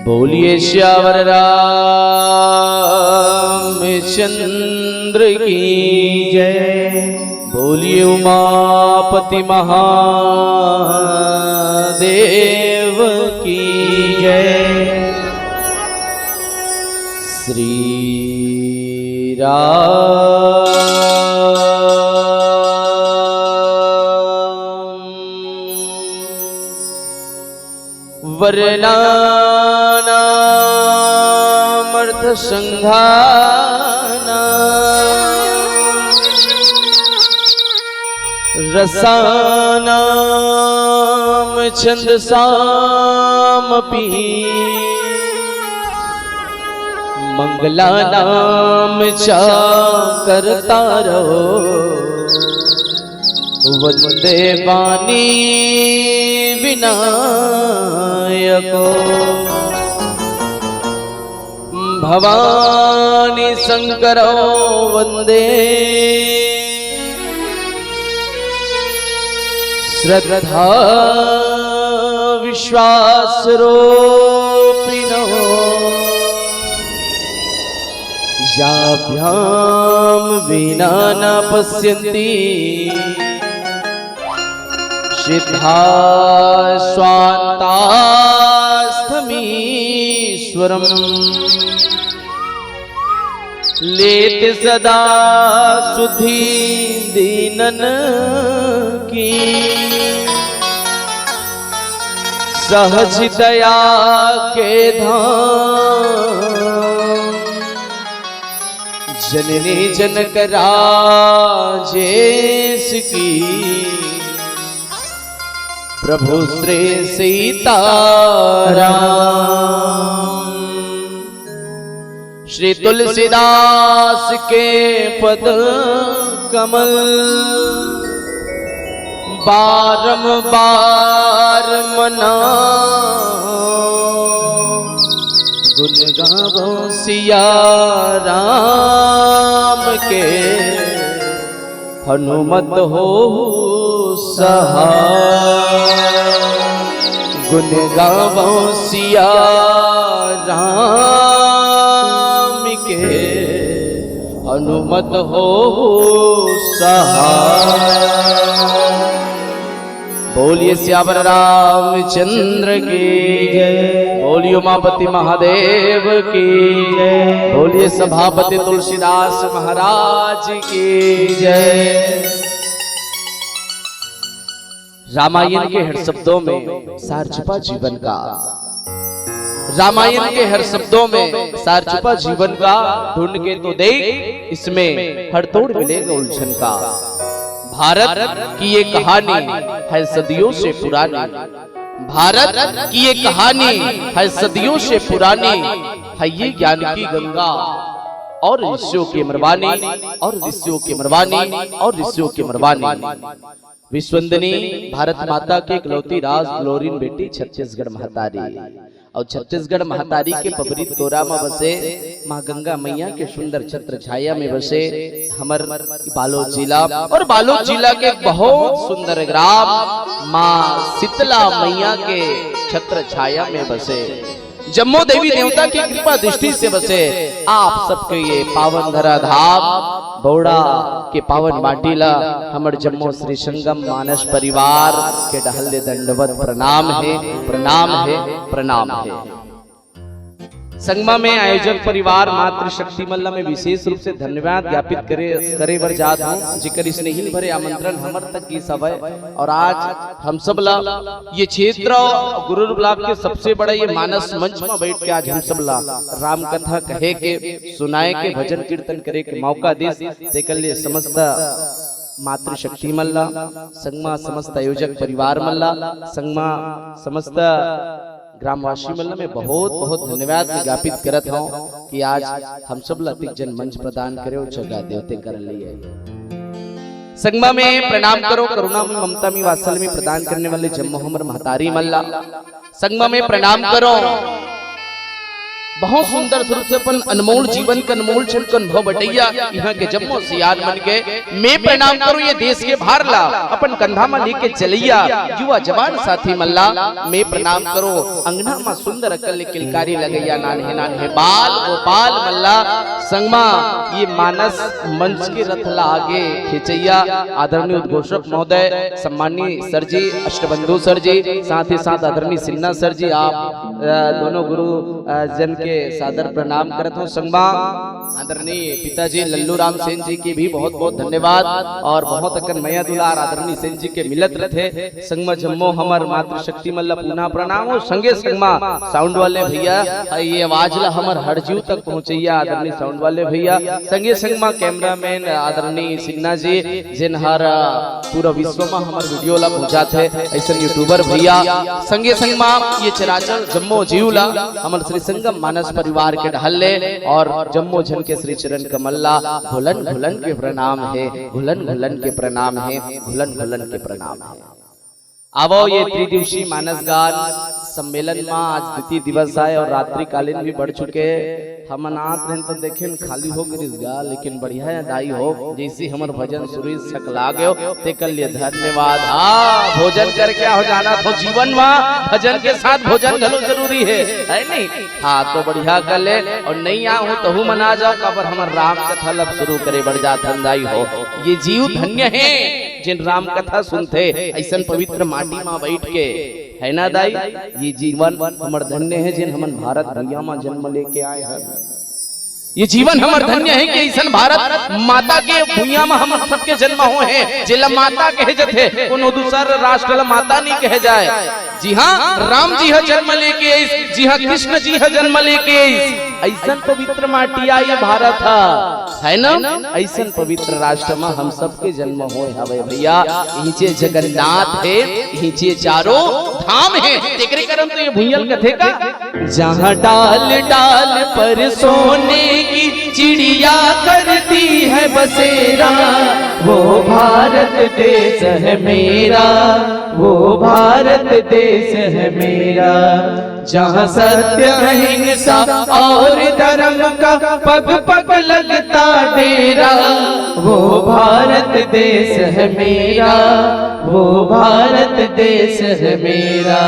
बोलिए श्यावर रामचंद्र की जय। बोलिए उमापति महादेव की जय। श्री राम वर्णानामर्थ संघाना रसानाम छंदसामपि मंगलानाम च कर्तारो वंदे वाणी विनायको भवानी शंकरो वंदे श्रद्धा विश्वासरूपिणो याभ्यां विना न पश्यन्ति सिद्धा स्वान्तास्थमीश्वरम् लेते सदा सुधि दीनन की सहज दया के धाम जननी जनक राजेश की प्रभु श्री सीताराम। श्री तुलसीदास के पद कमल बारंबार मना गुण गावो सिया राम के हनुमत हो सहाय। गुण गावो सिया राम के हनुमत हो सहाय। बोलिए श्यावर रामचंद्र की जय। बोलिए उमापति महादेव की जय। बोलिए सभापति तुलसीदास महाराज की जय। रामायण के हर शब्दों में सार छुपा जीवन का, रामायण के हर शब्दों में सार छुपा जीवन का। ढूंढ के तो देख इसमें हर तोड़ मिलेगा उलझन का। भारत की ये कहानी है सदियों से पुरानी, भारत की ये कहानी है सदियों से पुरानी है। ये ज्ञान की गंगा और ऋषियों की मरवानी, और ऋषियों की मरवानी, और ऋषियों की मरवानी। विश्वंदनी भारत माता की इकलौती राज ग्लोरीन बेटी छत्तीसगढ़ महतारी, और छत्तीसगढ़ महतारी के पबरित कोरा में बसे माँ गंगा मैया के सुंदर छत्र छाया में बसे हमर बालोद जिला, और बालोद जिला के बहुत सुंदर ग्राम माँ शीतला मैया के छत्र छाया में बसे जम्मू देवी देवता की कृपा दृष्टि से बसे आप सबके ये पावन धरा धाम बौड़ा के पावन माटीला हमर जम्मू श्री संगम मानस परिवार के डहल्ले दंडवत प्रणाम है, प्रणाम है, प्रणाम है। संगमा में आयोजक परिवार मातृशक्ति मल्ला में विशेष रूप से धन्यवाद ज्ञापित करे बर जात हूँ, जिकर स्नेहिल भरे आमंत्रण हमर तक की सब है। और आज हम सब ला ये क्षेत्र गुरु ब्लॉक के सबसे बड़ा ये मानस मंच में बैठ के आज हम सब ला राम कथा कहे के, सुनाए के, भजन कीर्तन करे के मौका दे तेकल लिए समस्त मातृशक्ति मल्ला संगमा समस्त आयोजक परिवार मल्ला संगमा समस्त ग्रामवासी मल्ला में बहुत बहुत धन्यवाद ज्ञापित करत हूँ कि आज हम सब लतिक जन मंच प्रदान करे और जगह देवते कर लिए। संगमा में प्रणाम करो करुणा में ममता में वात्सल्य में प्रदान करने वाले जम्मू हमर महतारी मल्ला। संगमा में प्रणाम करो बहुत सुंदर स्वरूप से अपन अनमोल जीवन का अनमोल क्षण का अनुभव बटैया यहाँ के जम्मो सियान मन के मैं प्रणाम करूं ये देश के भार ला अपन कंधा में लेके चलैया युवा जवान साथी मल्ला मैं प्रणाम करो अंगना में सुंदर अकल किलकारी लगैया नान्हे नान्हे बाल गोपाल मल्ला संगमा ये मानस मंच के रथ ला आगे खिंचैया आदरणीय उद्घोषक महोदय सम्मानीय सर जी अष्टबंधु सर जी साथ ही साथ आदरणीय सिन्हा सर जी आप दोनों गुरु जन के सादर प्रणाम करत हूँ। संगमा आदरणीय पिताजी लल्लू राम सेन जी की भी बहुत बहुत धन्यवाद और बहुत अकन मैया दुलार आदरणीय सेन जी के मिलत रहे। संगमा जम्मो हमर मातृशक्ति मल्ला पुनः प्रणाम हो संगे संगमा साउंड वाले भैया ये आवाज ला हमर हर जीव तक पहुंचैया आदरणीय साउंड वाले भैया संगे संगमा कैमरामैन आदरणीय सिन्हा जी जिन हर पूरा विश्व में हमर वीडियो ला पहुंचा थे ऐसा यूट्यूबर भैया संगे संगमा ये चराचर जम्मो जीव ला हमर श्री संगम मानस परिवार के ढहले और जम्मो जन के श्री चरण कमल्ला घुलन घुलन के प्रणाम है घुलन घुलन के प्रणाम है घुलन घुलन के प्रणाम है। आवो ये त्रिदिवसीय मानस गान सम्मेलन में आज द्वितीय दिवस है और रात्रि कालीन भी बढ़ चुके हम अनाथ रहन तो देखें खाली हो गई गा लेकिन बढ़िया दाई हो जैसी हमर भजन सुरी सकला गयो ते कर लिए धन्यवाद। हाँ भोजन कर क्या हो जाना तो जीवन में भजन के साथ भोजन घलो जरूरी है नहीं। हाँ तो बढ़िया कर ले और नहीं आओ तो हूँ मना जाओ कबर हमर राम कथा लब शुरू करे बढ़ जा धंधाई हो। ये जीव धन्य है जिन राम कथा सुनते ऐसा पवित्र माटी में बैठ के है ना दाई। ये जीवन हमर धन्य है जिन हमन भारत भैया में जन्म लेके आए हैं। ये जीवन हमर धन्य है कि ऐसा भारत माता के भूया में हम सबके जन्म हुए हैं जिला माता कहे जाते कोनो दूसर राष्ट्र माता नहीं कहे जाए। जी हाँ राम जी है जन्म लेके जी हाँ कृष्ण जी है जन्म लेके ऐसा पवित्र माटिया ये भारत है ना। ऐसा पवित्र राष्ट्र में हम सबके जन्म हुए हवे भैया। नीचे जगन्नाथ है नीचे चारों धाम है तेरे करम तो ये भूयल कथे का जहाँ डाल डाल पर सोने की चिड़िया करती है बसेरा वो भारत देश है मेरा वो भारत देश है मेरा। जहाँ सत्य अहिंसा और धर्म का पग पग लगता डेरा वो भारत देश है मेरा वो भारत देश है मेरा।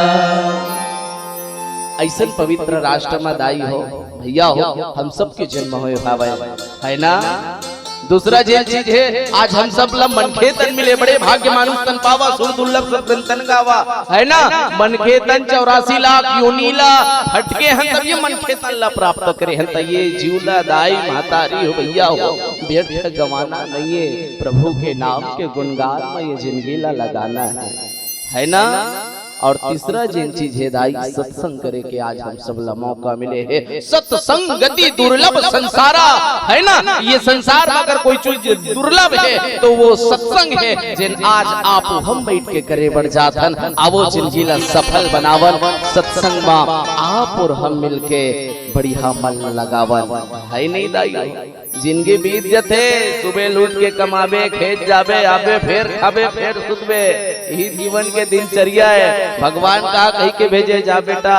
ऐसा पवित्र राष्ट्र में दाई हो भैया हो हम सब के जन्म हुए भावे है ना। दूसरा जे चीज है आज हम सब ला मनखे तन मिले बड़े भाग्य मानुष तन पावा सुर दुर्लभ सब तन गावा है ना। मनखे तन 84 लाख योनी ला फटके हैं तब ये मनखे तन ला प्राप्त करे हैं तो ये जीवला दाई महतारी हो भैया हो व्यर्थ गवाना नहीं है प्रभु के नाम के गुणगान में ये जिंदगी ला लगाना है ना। और तीसरा जिन चीज है दाई सत्संग करे के आज हम सब ला मौका मिले है। सत्संग गति दुर्लभ संसारा है ना। ये संसार में अगर कोई चीज दुर्लभ है तो वो सत्संग है जिन आज आप हम बैठ के करे बढ़ जाथन आवो जिंदगी ला सफल बनावन सत्संग में आप और हम मिलके बढ़िया मन लगावन है नहीं दाई। जिंदगी बीत जते सुबह लूट के कमाबे खेत जाबे आबे फिर खाबे फिर सुतबे यही जीवन के दिनचर्या है। भगवान कहा कही के भेजे जा बेटा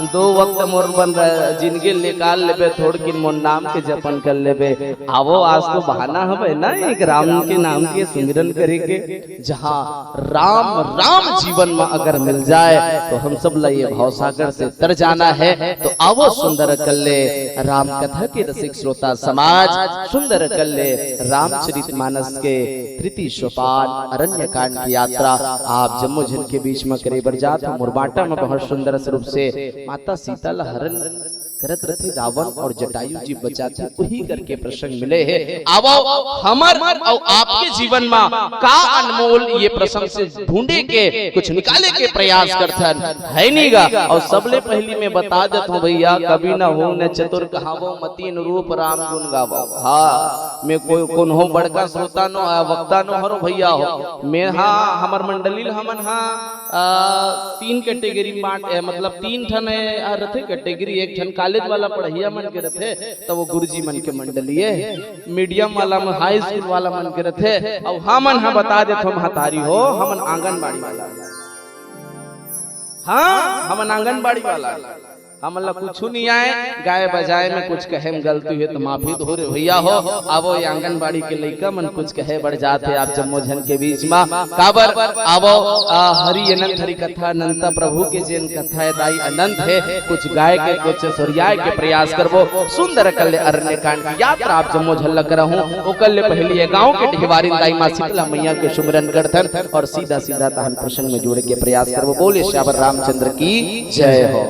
2 वक्त मोर बन जिंदगी निकाल लेबे थोड़ की मोर नाम के जपन कर लेबे आवो आज तो बहाना हवे ना एक राम के नाम के सुमिरन करे के। जहाँ राम राम जीवन में अगर मिल जाए तो हम सब ला ये भवसागर से तर जाना है। तो आवो सुंदर कल्ले राम कथा के रसिक श्रोता समाज सुंदर कल्ले रामचरितमानस के तृतीय सोपान अरण्य कांड की यात्रा आप जम्मू जन के बीच में करे बर जात मुरबाटा में बहुत सुंदर रूप से माता सीता ला हरण करत रथे रावण और जटायु जी बचाते वही करके प्रसंग मिले हैं। आवो हमर और आपके जीवन में का अनमोल ये प्रसंग से ढूंढे के कुछ निकाले के प्रयास करथन है नीगा। और सबले पहली में बता देता हूँ भैया कभी न हो न चतुर कहावो मति अनुरूप राम गुण गावो। हाँ मैं कोई कौन हो बड़का श्रोता नो वक्ता नो हरो भैया हो मैं हाँ हमर मंडली हमन हाँ 3 कैटेगरी मतलब 3 ठन रथे कैटेगरी। एक ठन कॉलेज वाला पढ़िया मन के रथे तो वो गुरुजी मन के मंडली है। मीडियम वाला में हाई स्कूल वाला मन के रथे और हमन हाँ बता दे तुम हतारी हो हमन आंगनबाड़ी वाला। हाँ हमन आंगनबाड़ी वाला हमला कुछ नहीं आए, गाय बजाए में कुछ कहे में गलती हुई तो माफी तो हो रे भैया हो। आवो ये आंगनबाड़ी के लइका मन कुछ कहे बढ़ जाते आप जम्मो झन के बीच में काबर आवो हरि अनंत हरि कथा अनंत प्रभु के जैन कथा है दाई अनंत है, कुछ गाय के कुछ सुरियाय के प्रयास करबो। सुंदर कल्ले अरण्य कांड की यात्रा आप जम्मो झलक रहूं ओ कल्ले पहली है गांव के ढिवारी दाई मां शीतला मैया के सुमरन करथन और सीधा सीधा तहन प्रसंग में जोड़े के प्रयास करबो। बोले श्यावर रामचंद्र की जय हो।